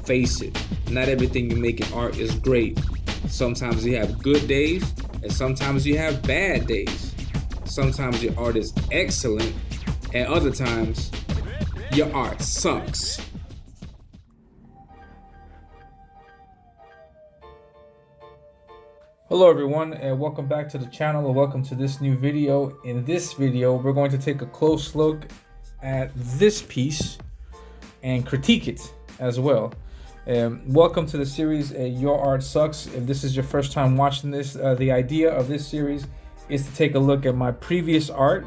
face it, not everything you make in art is great. Sometimes you have good days, and sometimes you have bad days. Sometimes your art is excellent, and other times your art sucks. Hello everyone, and welcome back to the channel, and welcome to this new video. In this video, we're going to take a close look at this piece and critique it as well. Welcome to the series Your Art Sucks. If this is your first time watching this, the idea of this series is to take a look at my previous art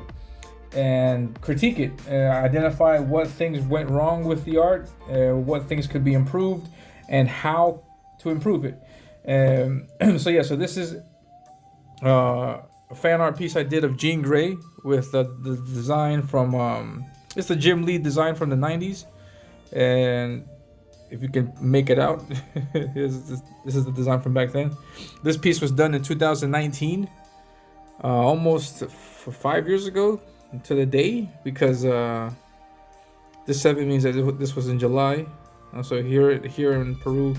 and critique it, identify what things went wrong with the art, what things could be improved, and how to improve it. So this is a fan art piece I did of Jean Grey with the design from it's the Jim Lee design from the 90s, and if you can make it out, this is the design from back then. This piece was done in 2019, almost 5 years ago to the day, because this 7 means that this was in July. So here in Peru,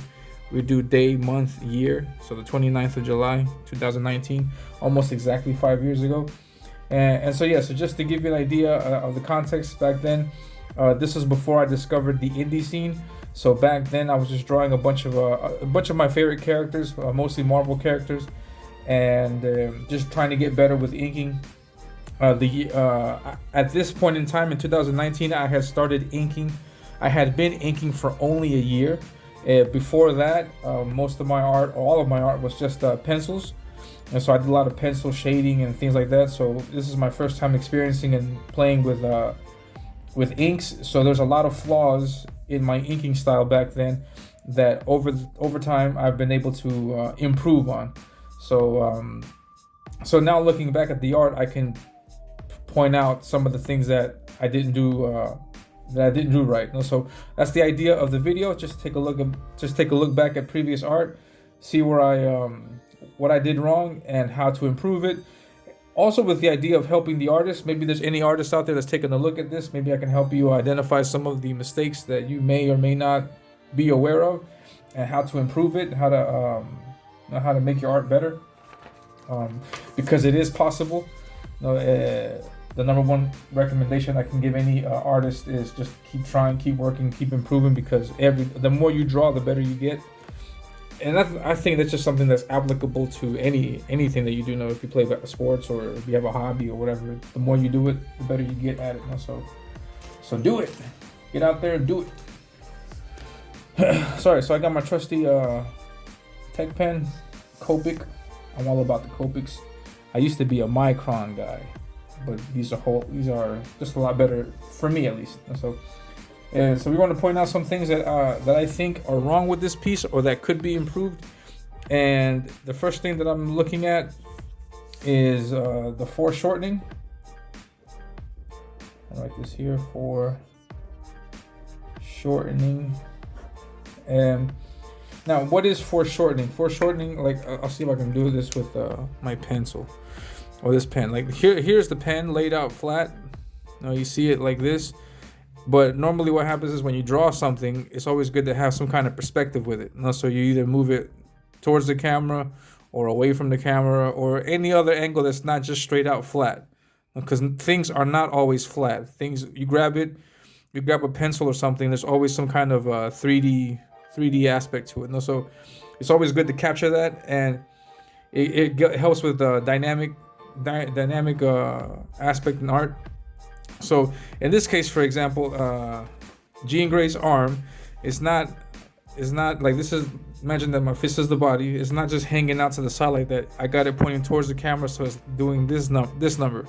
we do day, month, year. So the 29th of July, 2019, almost exactly 5 years ago. And so just to give you an idea of the context back then, this was before I discovered the indie scene. So back then I was just drawing a bunch of my favorite characters, mostly Marvel characters, and just trying to get better with inking. At this point in time in 2019, I had started inking. I had been inking for only a year. Before that, most of my art, all of my art, was just pencils, and so I did a lot of pencil shading and things like that. So this is my first time experiencing and playing with inks. So there's a lot of flaws in my inking style back then that over time I've been able to improve on. So now looking back at the art, I can point out some of the things that I didn't do right. So that's the idea of the video. Just take a look back at previous art, see where what I did wrong and how to improve it. Also with the idea of helping the artist. Maybe there's any artist out there that's taking a look at this. Maybe I can help you identify some of the mistakes that you may or may not be aware of, and how to improve it, how to make your art better, because it is possible. The number one recommendation I can give any artist is just keep trying, keep working, keep improving, because the more you draw, the better you get. And I think that's just something that's applicable to anything that you do. If you play sports or if you have a hobby or whatever, the more you do it, the better you get at it. So do it. Get out there and do it. Sorry, so I got my trusty Tech pen, Copic. I'm all about the Copics. I used to be a Micron guy, but these are just a lot better for me, at least. So we want to point out some things that I think are wrong with this piece, or that could be improved. And the first thing that I'm looking at is the foreshortening. I'll write this here: foreshortening. And now, what is foreshortening? Foreshortening, like, I'll see if I can do this with my pencil or this pen. Like here's the pen laid out flat. Now you see it like this. But normally what happens is when you draw something, it's always good to have some kind of perspective with it. So you either move it towards the camera or away from the camera, or any other angle that's not just straight out flat. Because things are not always flat. Things, you grab a pencil or something, there's always some kind of 3D aspect to it. So it's always good to capture that, and it helps with the dynamic aspect in art. So in this case, for example, Jean Grey's arm is not like this. Imagine that my fist is the body. It's not just hanging out to the side like that. I got it pointing towards the camera, so it's doing this number.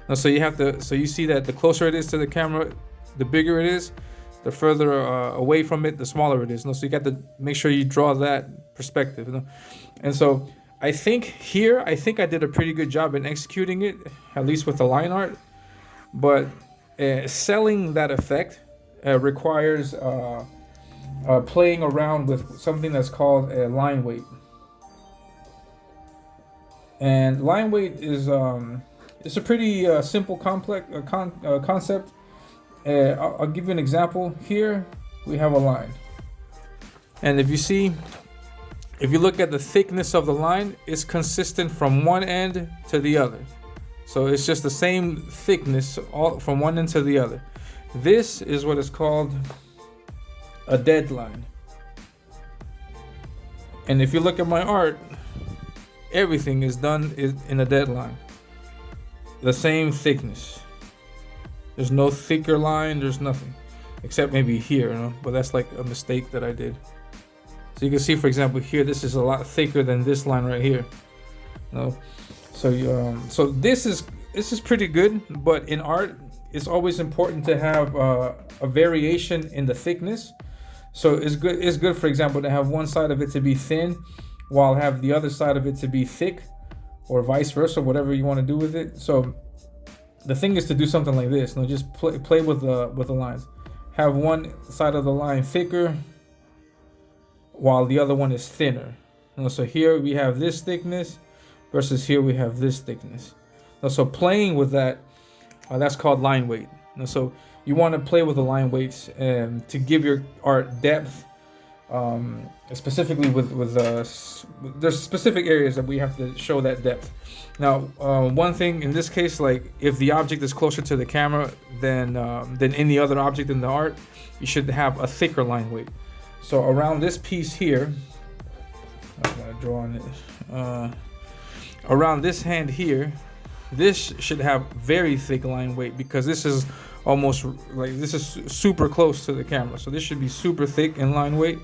Now, so you see that the closer it is to the camera, the bigger it is. The further away from it, the smaller it is. So you got to make sure you draw that perspective. And so I think I did a pretty good job in executing it, at least with the line art. But selling that effect requires playing around with something that's called a line weight. And line weight is it's a pretty simple complex concept. I'll give you an example. Here we have a line. And if you look at the thickness of the line, it's consistent from one end to the other. So it's just the same thickness all from one end to the other. This is what is called a dead line. And if you look at my art, everything is done in a dead line. The same thickness. There's no thicker line, there's nothing. Except maybe here, you know? But that's like a mistake that I did. So you can see, for example, here, this is a lot thicker than this line right here. You know? So this is pretty good, but in art, it's always important to have a variation in the thickness. So it's good, for example, to have one side of it to be thin, while have the other side of it to be thick, or vice versa, whatever you want to do with it. So the thing is to do something like this. You know, just play with the lines. Have one side of the line thicker, while the other one is thinner. You know, so here we have this thickness versus here we have this thickness. You know, so playing with that, that's called line weight. You know, so you want to play with the line weights to give your art depth. Specifically with there's specific areas that we have to show that depth. Now, one thing in this case, like if the object is closer to the camera than any other object in the art, you should have a thicker line weight. So around this piece here, I'm gonna draw on it. Around this hand here, this should have very thick line weight, because this is almost like, this is super close to the camera. So this should be super thick in line weight.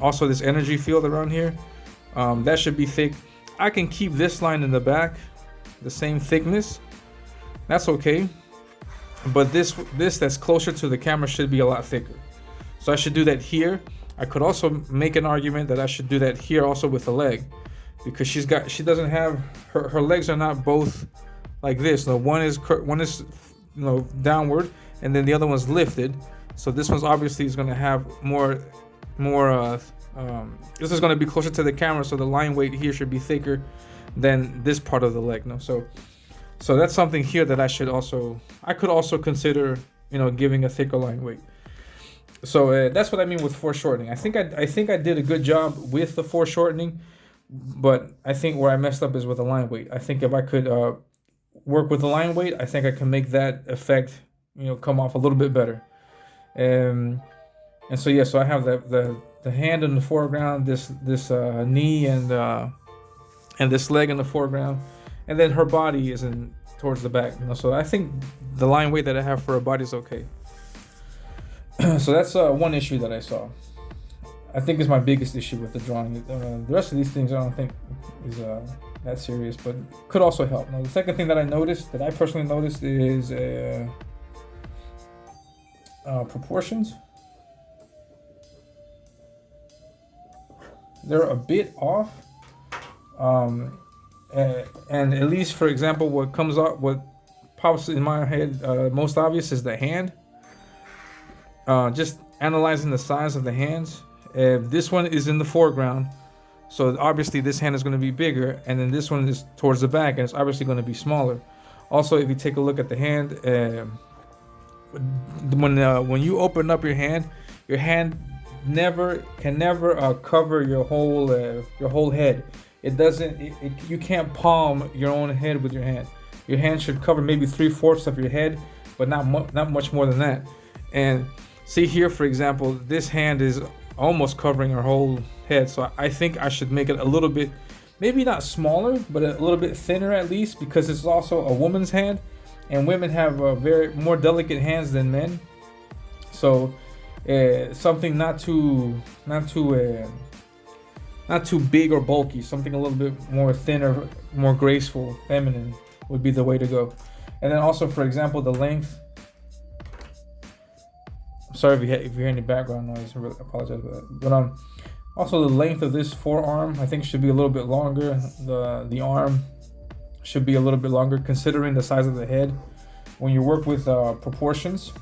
Also, this energy field around here, that should be thick. I can keep this line in the back the same thickness. That's okay. But this that's closer to the camera should be a lot thicker. So I should do that here. I could also make an argument that I should do that here also with the leg, because she doesn't have her legs are not both like this. No, one is downward, and then the other one's lifted. So this one's obviously is going to have more. This is going to be closer to the camera, so the line weight here should be thicker than this part of the leg. No, so that's something here that I could also consider, giving a thicker line weight. So that's what I mean with foreshortening. I think I did a good job with the foreshortening, but I think where I messed up is with the line weight. I think if I could work with the line weight, I think I can make that effect, come off a little bit better. And so yeah, so I have the hand in the foreground, this knee and this leg in the foreground, and then her body is towards the back. So I think the line weight that I have for her body is okay. So that's one issue that I saw. I think is my biggest issue with the drawing. The rest of these things I don't think is that serious, but could also help. Now the second thing that I personally noticed is proportions. They're a bit off, and at least, for example, what pops in my head most obvious is the hand. Just analyzing the size of the hands. This one is in the foreground, so obviously this hand is going to be bigger, and then this one is towards the back, and it's obviously going to be smaller. Also, if you take a look at the hand, when you open up your hand can never cover your whole head. It doesn't. You can't palm your own head with your hand. Your hand should cover maybe 3/4 of your head, but not much more than that. And see here, for example, this hand is almost covering her whole head. So I think I should make it a little bit, maybe not smaller, but a little bit thinner at least, because it's also a woman's hand, and women have very more delicate hands than men. So something not too big or bulky, something a little bit more thinner, more graceful, feminine would be the way to go. And then also, for example, the length. Sorry if you hear any background noise. I really apologize for that. But also the length of this forearm, I think, should be a little bit longer. The arm should be a little bit longer, considering the size of the head. When you work with proportions,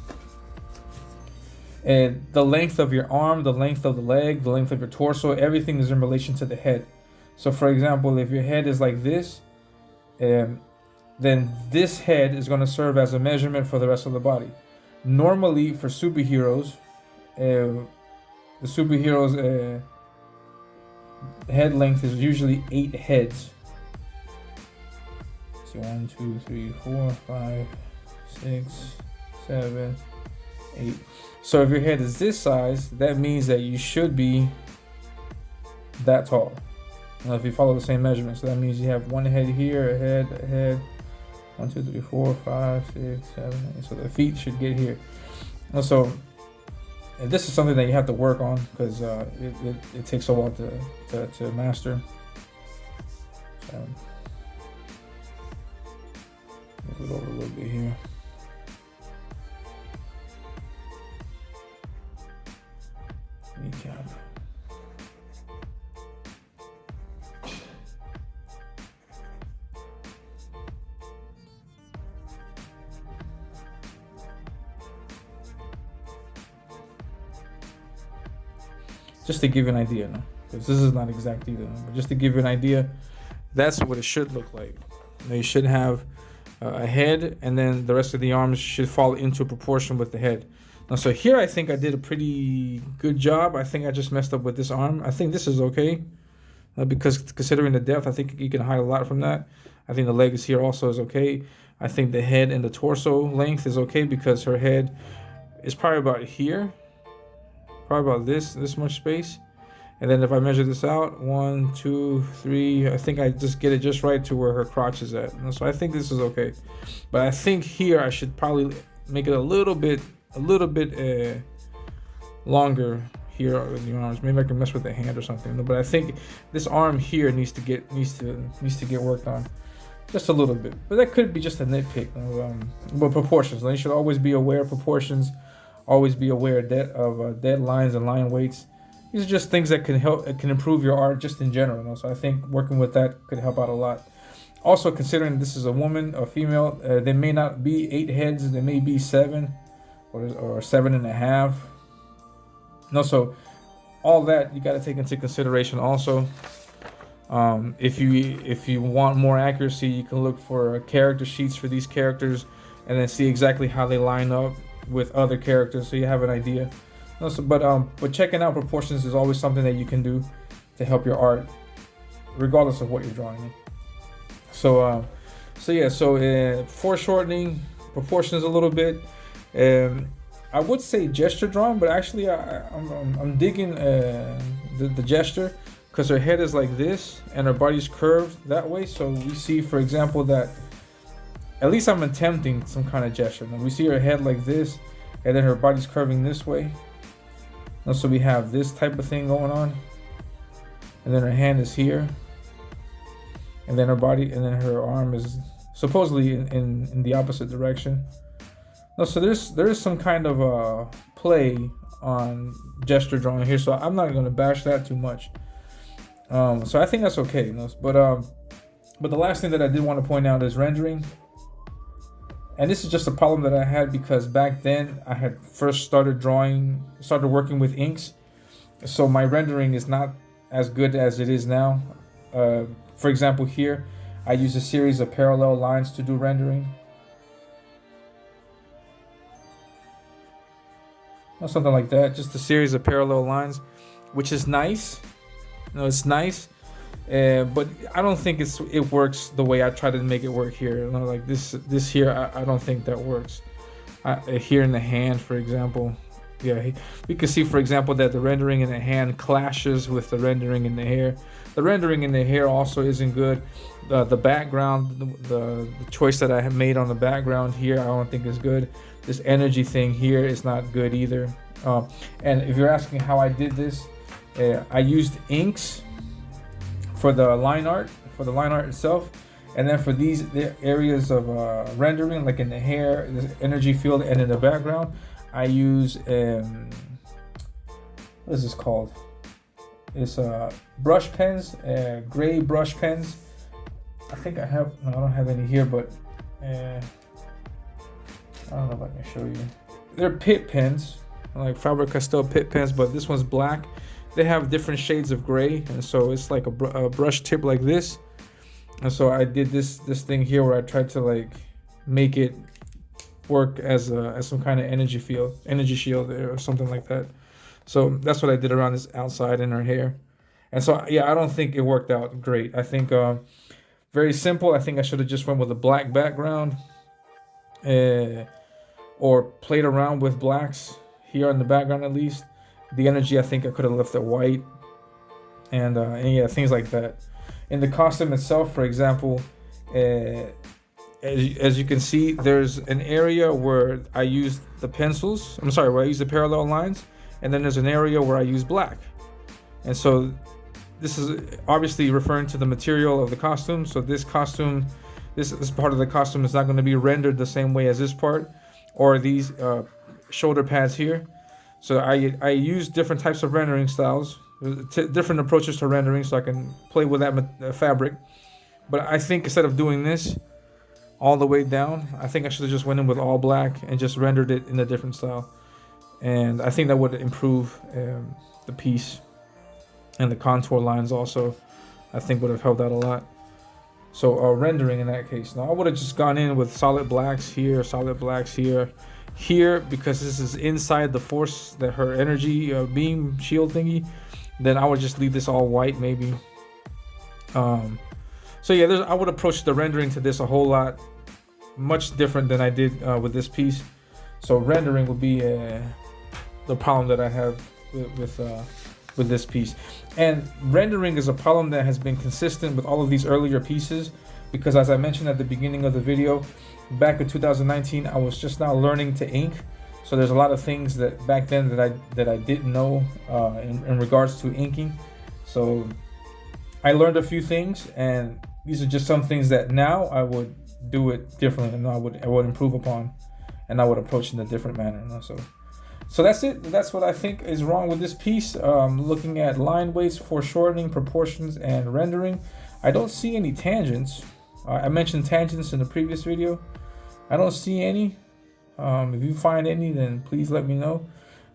and the length of your arm, the length of the leg, the length of your torso, everything is in relation to the head. So for example, if your head is like this, then this head is going to serve as a measurement for the rest of the body. Normally for superheroes, the superhero's head length is usually 8 heads. So 1, 2, 3, 4, 5, 6, 7, 8. So if your head is this size, that means that you should be that tall. Now, if you follow the same measurement, so that means you have one head here, a head. 1, 2, 3, 4, 5, 6, 7, 8. So the feet should get here. And so, and this is something that you have to work on because it takes a while to master. So, move it over a little bit here. Kneecap. Just to give you an idea, no? Because this is not exact either, no? But just to give you an idea, that's what it should look like. You should have a head, and then the rest of the arms should fall into proportion with the head. Now, so here I think I did a pretty good job. I think I just messed up with this arm. I think this is okay, because considering the depth, I think you can hide a lot from that. I think the leg is here also is okay. I think the head and the torso length is okay because her head is probably about here. Probably about this much space. And then if I measure this out, 1, 2, 3, I think I just get it just right to where her crotch is at. And so I think this is okay. But I think here I should probably make it a little bit longer here in the arms. Maybe I can mess with the hand or something. But I think this arm here needs to get worked on just a little bit. But that could be just a nitpick. But proportions. You should always be aware of proportions. Always be aware of dead lines and line weights. These are just things that can help. It can improve your art just in general. So I think working with that could help out a lot. Also, considering this is a woman, a female, there may not be 8 heads. There may be 7 or 7.5. So all that you got to take into consideration. Also, if you want more accuracy, you can look for character sheets for these characters, and then see exactly how they line up with other characters, so you have an idea. But checking out proportions is always something that you can do to help your art, regardless of what you're drawing. So foreshortening proportions a little bit. I would say gesture drawing, but actually I'm digging the gesture because her head is like this and her body's curved that way. So we see, for example, that at least I'm attempting some kind of gesture. Now we see her head like this, and then her body's curving this way. Now, so we have this type of thing going on, and then her hand is here, and then her body, and then her arm is supposedly in the opposite direction. Now, so there is some kind of play on gesture drawing here, so I'm not going to bash that too much. So I think that's okay. But the last thing that I did want to point out is rendering. And this is just a problem that I had because back then I had first started working with inks. So my rendering is not as good as it is now. For example, here, I use a series of parallel lines to do rendering. Or something like that, just a series of parallel lines, which is nice. It's nice. But I don't think it works the way I try to make it work here. Like this here, I don't think that works. Here in the hand, for example, yeah, we can see, for example, that the rendering in the hand clashes with the rendering in the hair. The rendering in the hair also isn't good. The background, the choice that I have made on the background here, I don't think is good. This energy thing here is not good either. And if you're asking how I did this, I used inks for the line art itself, and then for these areas of rendering, like in the hair, this energy field, and in the background, I use what is this called? It's brush pens, gray brush pens. I think I don't have any here, but I don't know if I can show you. They're Pitt pens, like Faber-Castell Pitt pens, but this one's black. They have different shades of gray, and so it's like a brush tip like this. And so I did this thing here where I tried to like make it work as some kind of energy shield or something like that. So that's what I did around this outside in her hair. And so, yeah, I don't think it worked out great. I think very simple. I think I should have just went with a black background, or played around with blacks here in the background at least. The energy, I think I could have left it white, and yeah, things like that. In the costume itself, for example, as you can see, there's an area where I used the pencils. I'm sorry, where I used the parallel lines, and then there's an area where I use black. And so this is obviously referring to the material of the costume. So this costume, this part of the costume is not going to be rendered the same way as this part, or these shoulder pads here. So I use different types of rendering styles, different approaches to rendering, so I can play with that fabric. But I think instead of doing this all the way down, I think I should have just went in with all black and just rendered it in a different style. And I think that would improve the piece, and the contour lines also, I think, would have helped out a lot. So rendering in that case. Now I would have just gone in with solid blacks here, solid blacks here, because this is inside the force, that her energy beam shield thingy. Then I would just leave this all white maybe. So yeah, I would approach the rendering to this a whole lot much different than I did with this piece. So rendering would be the problem that I have with this piece. And rendering is a problem that has been consistent with all of these earlier pieces, because as I mentioned at the beginning of the video, back in 2019, I was just now learning to ink. So there's a lot of things that back then that I didn't know in regards to inking. So I learned a few things, and these are just some things that now I would do it differently, and I would improve upon, and I would approach in a different manner. So that's it. That's what I think is wrong with this piece. Looking at line weights, foreshortening, proportions, and rendering, I don't see any tangents. I mentioned tangents in the previous video. I don't see any. If you find any, then please let me know.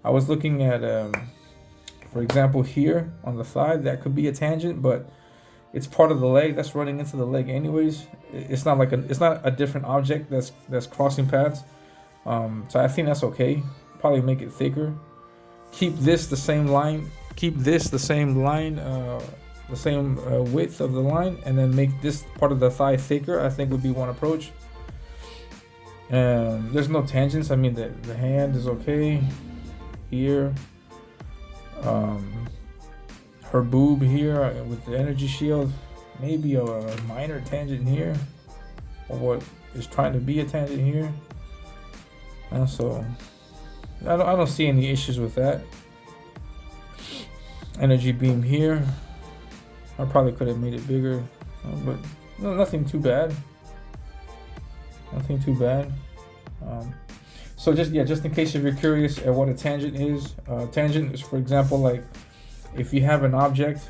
I was looking at, for example, here on the thigh, that could be a tangent, but it's part of the leg that's running into the leg anyways. It's not like it's not a different object that's crossing paths. So I think that's okay. Probably make it thicker. Keep this the same line. Keep this the same line, the same width of the line, and then make this part of the thigh thicker. I think would be one approach. There's no tangents. I mean, the hand is okay here. Her boob here with the energy shield, maybe a minor tangent here, or what is trying to be a tangent here. So I don't see any issues with that. Energy beam here, I probably could have made it bigger, but no, nothing too bad. Nothing too bad. So just in case if you're curious at what a tangent is, tangent is, for example, like if you have an object,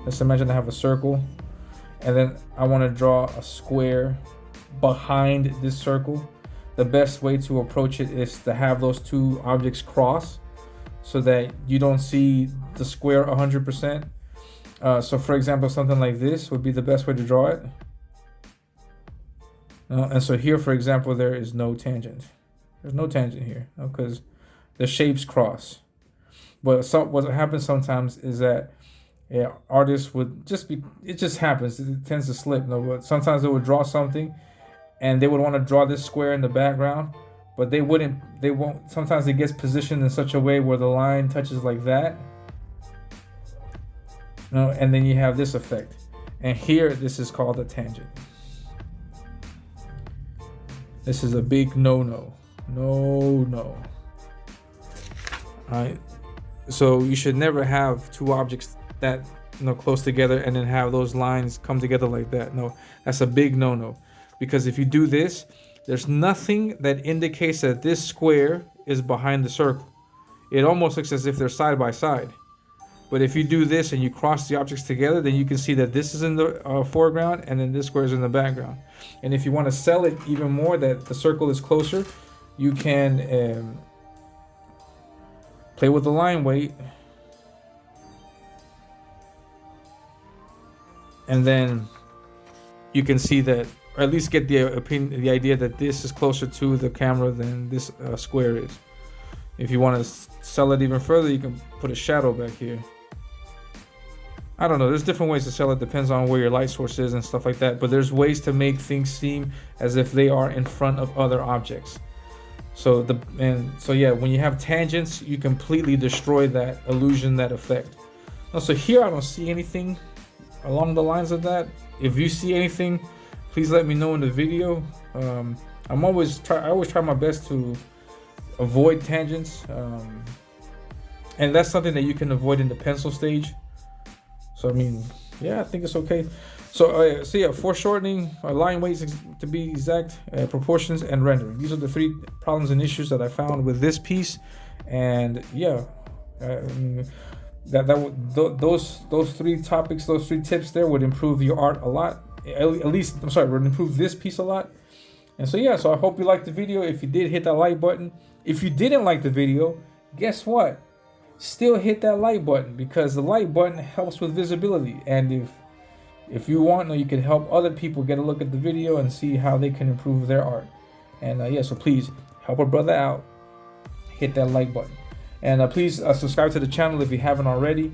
let's imagine I have a circle, and then I want to draw a square behind this circle. The best way to approach it is to have those two objects cross, so that you don't see the square 100%. So for example, something like this would be the best way to draw it. And so here, for example, there is no tangent. There's no tangent here because the shapes cross. But what happens sometimes is that artists would it just happens. It tends to slip. But sometimes they would draw something, and they would want to draw this square in the background, but they won't. Sometimes it gets positioned in such a way where the line touches like that. And then you have this effect. And here, this is called a tangent. This is a big no-no. No. Alright. So you should never have two objects that close together and then have those lines come together like that. No, that's a big no-no. Because if you do this, there's nothing that indicates that this square is behind the circle. It almost looks as if they're side by side. But if you do this and you cross the objects together, then you can see that this is in the foreground and then this square is in the background. And if you want to sell it even more, that the circle is closer, you can play with the line weight. And then you can see that, or at least get the idea that this is closer to the camera than this square is. If you want to sell it even further, you can put a shadow back here. I don't know, there's different ways to sell it, depends on where your light source is and stuff like that, but there's ways to make things seem as if they are in front of other objects. So yeah, when you have tangents, you completely destroy that illusion, that effect. Now, so here I don't see anything along the lines of that. If you see anything, please let me know in the video. I always try my best to avoid tangents, and that's something that you can avoid in the pencil stage. So I mean, yeah, I think it's okay. So yeah, foreshortening, line weights to be exact, proportions, and rendering. These are the 3 problems and issues that I found with this piece, and yeah, those 3 topics, those 3 tips there would improve your art a lot. At least, would improve this piece a lot. And so yeah, so I hope you liked the video. If you did, hit that like button. If you didn't like the video, guess what? Still hit that like button, because the like button helps with visibility. And if you want, you can help other people get a look at the video and see how they can improve their art. And yeah, so please help a brother out. Hit that like button. And please subscribe to the channel if you haven't already.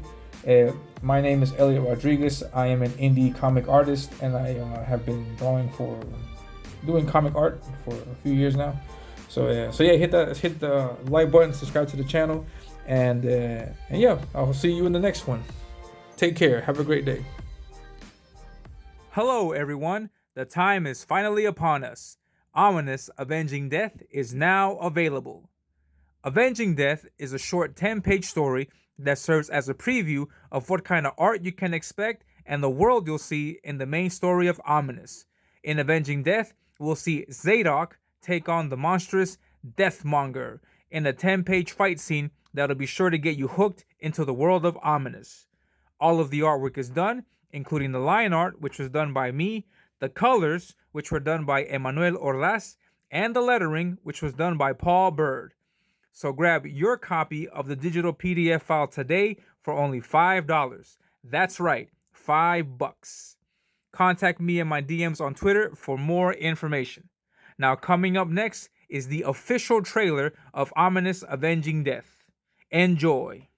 My name is Elliot Rodriguez. I am an indie comic artist, and I have been doing comic art for a few years now. So yeah, hit the like button, subscribe to the channel, and yeah, I'll see you in the next one. Take care. Have a great day. Hello, everyone. The time is finally upon us. Ominous Avenging Death is now available. Avenging Death is a short 10-page story that serves as a preview of what kind of art you can expect and the world you'll see in the main story of Ominous. In Avenging Death, we'll see Zadok take on the monstrous Deathmonger in a 10-page fight scene that'll be sure to get you hooked into the world of Ominous. All of the artwork is done, including the line art, which was done by me, the colors, which were done by Emmanuel Orlas, and the lettering, which was done by Paul Bird. So grab your copy of the digital PDF file today for only $5. That's right, $5. Contact me in my DMs on Twitter for more information. Now, coming up next is the official trailer of Ominous Avenging Death. Enjoy.